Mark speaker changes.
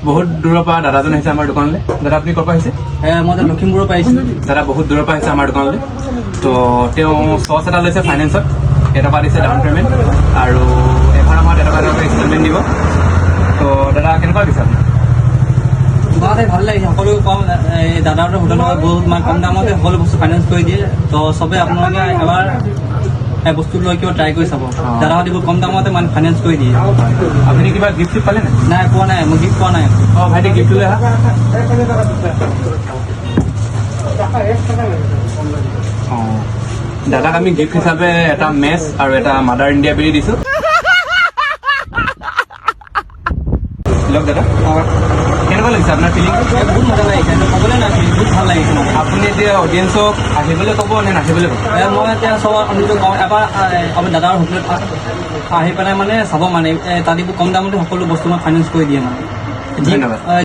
Speaker 1: বহুত দূৰৰ পৰা দাদাজন আহিছে আমাৰ দোকানলৈ। দাদা আপুনি ক'ৰ পৰা আহিছে?
Speaker 2: মই লখিমপুৰৰ পৰা আহিছোঁ।
Speaker 1: দাদা বহুত দূৰৰ পৰা আহিছে আমাৰ দোকানলৈ। তো তেওঁ চচ এটা লৈছে ফাইনেন্সত, এটকা দিছে ডাউন পে'মেণ্ট আৰু 11 মাহত এটকা ইনষ্টলমেণ্ট দিব। তো দাদা কেনেকুৱা দিছে আপুনি?
Speaker 2: দোকানতে ভাল লাগিছে, সকলো কম দাদাৰ হোটেলত বহুত কম দামতে সকলো বস্তু ফাইনেন্স কৰি দিয়ে। তো চবেই আপোনালোকে এবাৰ বস্তু লৈ কিবা ট্ৰাই কৰি চাব। দাদাহঁতে বহুত কম দামতে মানে ফাইনেন্স কৰি দিয়ে।
Speaker 1: আপুনি কিবা গিফ্ট পালে নাই?
Speaker 2: নাই পোৱা নাই, মই গিফ্ট পোৱা নাই।
Speaker 1: অঁ ভাইটি গিফ্ট লৈ আহা। অঁ দাদাক আমি গিফ্ট হিচাপে এটা মেচ আৰু এটা মাদাৰ ইণ্ডিয়া বেৰি দিছোঁ। লওক দাদা, কেনেকুৱা লাগিছে আপোনাৰ ফিলিং?
Speaker 2: বহুত মজা লাগিছে, ক'বলৈ নাই, বহুত ভাল লাগিছে।
Speaker 1: আপুনি এতিয়া অডিয়েঞ্চক আহিবলৈ ক'ব নে নাহিবলৈ ক'ব?
Speaker 2: মই এতিয়া চব নিজক এবাৰ আমাৰ দাদাৰ হোটেলত আহি পেলাই মানে চাব মানে তাত কম দামতে সকলো বস্তু মই ফাইনেন্স কৰি দিয়ে মানে।
Speaker 1: ধন্যবাদ।